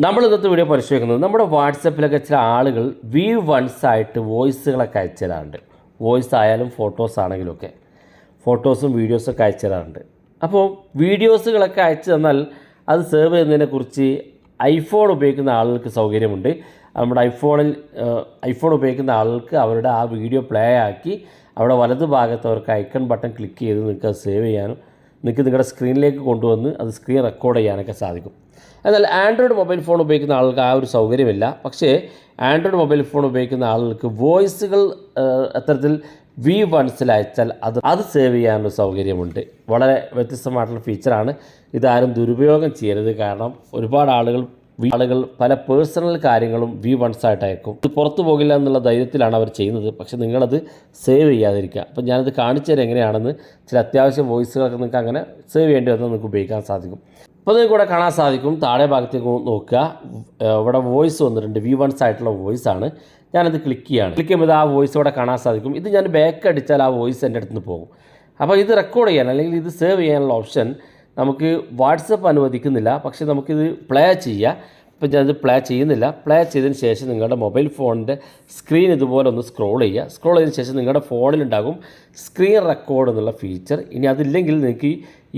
നമ്മൾ ഇന്നത്തെ വീഡിയോ പരിശോധിക്കുന്നത് നമ്മുടെ വാട്സപ്പിലൊക്കെ ചില ആളുകൾ വ്യൂ വൺസ് ആയിട്ട് വോയിസുകളൊക്കെ അയച്ചു തരാറുണ്ട്. വോയിസ് ആയാലും ഫോട്ടോസ് ആണെങ്കിലുമൊക്കെ ഫോട്ടോസും വീഡിയോസൊക്കെ അയച്ചു തരാറുണ്ട്. അപ്പോൾ വീഡിയോസുകളൊക്കെ അയച്ചു തന്നാൽ അത് സേവ് ചെയ്യുന്നതിനെക്കുറിച്ച് ഐഫോൺ ഉപയോഗിക്കുന്ന ആളുകൾക്ക് സൗകര്യമുണ്ട്. നമ്മുടെ ഐഫോൺ ഉപയോഗിക്കുന്ന ആളുകൾക്ക് അവരുടെ ആ വീഡിയോ പ്ലേ ആക്കി അവിടെ വലതു ഭാഗത്ത് അവർക്ക് ഐക്കൺ ബട്ടൺ ക്ലിക്ക് ചെയ്ത് നിങ്ങൾക്ക് അത് സേവ് ചെയ്യാനും നിങ്ങൾക്ക് നിങ്ങളുടെ സ്ക്രീനിലേക്ക് കൊണ്ടുവന്ന് അത് സ്ക്രീൻ റെക്കോർഡ് ചെയ്യാനൊക്കെ സാധിക്കും. എന്നാൽ ആൻഡ്രോയിഡ് മൊബൈൽ ഫോൺ ഉപയോഗിക്കുന്ന ആളുകൾക്ക് ആ ഒരു സൗകര്യമില്ല. പക്ഷേ ആൻഡ്രോയിഡ് മൊബൈൽ ഫോൺ ഉപയോഗിക്കുന്ന ആളുകൾക്ക് വോയിസുകൾ അത്തരത്തിൽ വി വൺസിൽ അയച്ചാൽ അത് സേവ് ചെയ്യാനുള്ള സൗകര്യമുണ്ട്. വളരെ വ്യത്യസ്തമായിട്ടുള്ള ഫീച്ചറാണ്. ഇതാരും ദുരുപയോഗം ചെയ്യരുത്. കാരണം ഒരുപാട് ആളുകൾ പല പേഴ്സണൽ കാര്യങ്ങളും വി വൺസായിട്ട് അയക്കും. ഇത് പുറത്തു പോകില്ല എന്നുള്ള ധൈര്യത്തിലാണ് അവർ ചെയ്യുന്നത്. പക്ഷേ നിങ്ങളത് സേവ് ചെയ്യാതിരിക്കുക. അപ്പോൾ ഞാനത് കാണിച്ചു തരാം എങ്ങനെയാണെന്ന്. ചില അത്യാവശ്യ വോയിസുകളൊക്കെ നിങ്ങൾക്ക് അങ്ങനെ സേവ് ചെയ്യേണ്ടി വന്നാൽ നിങ്ങൾക്ക് ഉപയോഗിക്കാൻ സാധിക്കും. അപ്പോൾ നിങ്ങൾക്ക് ഇവിടെ കാണാൻ സാധിക്കും. താഴെ ഭാഗത്തേക്ക് നോക്കുക, ഇവിടെ വോയിസ് വന്നിട്ടുണ്ട്. വി വൺസ് ആയിട്ടുള്ള വോയിസാണ്. ഞാനത് ക്ലിക്ക് ചെയ്യുമ്പോൾ ആ വോയിസ് ഇവിടെ കാണാൻ സാധിക്കും. ഇത് ഞാൻ ബാക്ക് അടിച്ചാൽ ആ വോയിസ് എൻ്റെ അടുത്ത് നിന്ന് പോകും. അപ്പോൾ ഇത് റെക്കോർഡ് ചെയ്യാൻ അല്ലെങ്കിൽ ഇത് സേവ് ചെയ്യാനുള്ള ഓപ്ഷൻ നമുക്ക് വാട്സപ്പ് അനുവദിക്കുന്നില്ല. പക്ഷേ നമുക്കിത് പ്ലേ ചെയ്യാം. ഇപ്പോൾ ഞാനത് പ്ലേ ചെയ്യുന്നില്ല. പ്ലേ ചെയ്തതിന് ശേഷം നിങ്ങളുടെ മൊബൈൽ ഫോണിൻ്റെ സ്ക്രീൻ ഇതുപോലെ ഒന്ന് സ്ക്രോൾ ചെയ്യുക. സ്ക്രോൾ ചെയ്തതിന് ശേഷം നിങ്ങളുടെ ഫോണിലുണ്ടാകും സ്ക്രീൻ റെക്കോർഡ് എന്നുള്ള ഫീച്ചർ. ഇനി അതില്ലെങ്കിൽ നിങ്ങൾക്ക്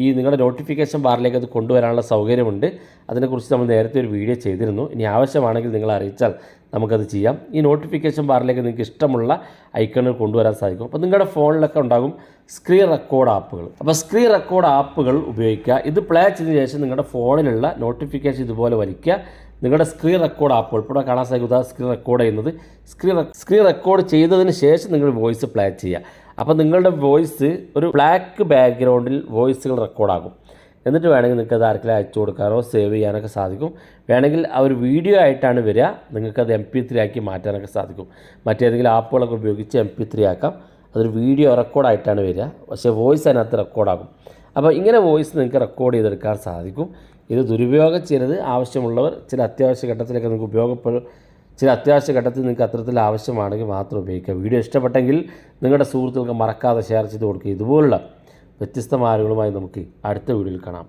ഈ നിങ്ങളുടെ നോട്ടിഫിക്കേഷൻ ബാറിലേക്ക് അത് കൊണ്ടുവരാനുള്ള സൗകര്യമുണ്ട്. അതിനെക്കുറിച്ച് നമ്മൾ നേരത്തെ ഒരു വീഡിയോ ചെയ്തിരുന്നു. ഇനി ആവശ്യമാണെങ്കിൽ നിങ്ങൾ അറിയിച്ചാൽ നമുക്കത് ചെയ്യാം. ഈ നോട്ടിഫിക്കേഷൻ ബാറിലേക്ക് നിങ്ങൾക്ക് ഇഷ്ടമുള്ള ഐക്കണുകൾ കൊണ്ടുവരാൻ സാധിക്കും. അപ്പോൾ നിങ്ങളുടെ ഫോണിലൊക്കെ ഉണ്ടാകും സ്ക്രീൻ റെക്കോർഡ് ആപ്പുകൾ. അപ്പോൾ സ്ക്രീൻ റെക്കോർഡ് ആപ്പുകൾ ഉപയോഗിക്കുക. ഇത് പ്ലേ ചെയ്തതിന് ശേഷം നിങ്ങളുടെ ഫോണിലുള്ള നോട്ടിഫിക്കേഷൻ ഇതുപോലെ വലിക്കുക. നിങ്ങളുടെ സ്ക്രീൻ റെക്കോർഡ് ആപ്പുകൾ ഇപ്പോൾ കാണാൻ സാധിക്കുക. സ്ക്രീൻ റെക്കോർഡ് ചെയ്യുന്നത് സ്ക്രീൻ റെക്കോർഡ് ചെയ്തതിന് ശേഷം നിങ്ങൾ വോയിസ് പ്ലേ ചെയ്യുക. അപ്പോൾ നിങ്ങളുടെ വോയിസ് ഒരു ബ്ലാക്ക് ബാക്ക്ഗ്രൗണ്ടിൽ വോയിസുകൾ റെക്കോർഡാകും. എന്നിട്ട് വേണമെങ്കിൽ നിങ്ങൾക്ക് അത് ആർക്കെങ്കിലും അയച്ചു കൊടുക്കാനോ സേവ് ചെയ്യാനൊക്കെ സാധിക്കും. വേണമെങ്കിൽ ആ ഒരു വീഡിയോ ആയിട്ടാണ് വരിക. നിങ്ങൾക്കത് MP3 ആക്കി മാറ്റാനൊക്കെ സാധിക്കും. മറ്റേതെങ്കിലും ആപ്പുകളൊക്കെ ഉപയോഗിച്ച് MP3 ആക്കാം. അതൊരു വീഡിയോ റെക്കോർഡായിട്ടാണ് വരിക. പക്ഷേ വോയിസ് അതിനകത്ത് റെക്കോർഡാകും. അപ്പോൾ ഇങ്ങനെ വോയിസ് നിങ്ങൾക്ക് റെക്കോർഡ് ചെയ്തെടുക്കാൻ സാധിക്കും. ഇത് ദുരുപയോഗം ചെയ്യരുത്. ആവശ്യമുള്ളവർ ചില അത്യാവശ്യ ഘട്ടത്തിലൊക്കെ നിങ്ങൾക്ക് ഉപയോഗപ്പെടും. ചില അത്യാവശ്യ ഘട്ടത്തിൽ നിങ്ങൾക്ക് അത്തരത്തിൽ ആവശ്യമാണെങ്കിൽ മാത്രം ഉപയോഗിക്കുക. വീഡിയോ ഇഷ്ടപ്പെട്ടെങ്കിൽ നിങ്ങളുടെ സുഹൃത്തുക്കൾക്ക് മറക്കാതെ ഷെയർ ചെയ്ത് കൊടുക്കുക. ഇതുപോലുള്ള വ്യത്യസ്തമായ അറിവുകളുമായി നമുക്ക് അടുത്ത വീഡിയോയിൽ കാണാം.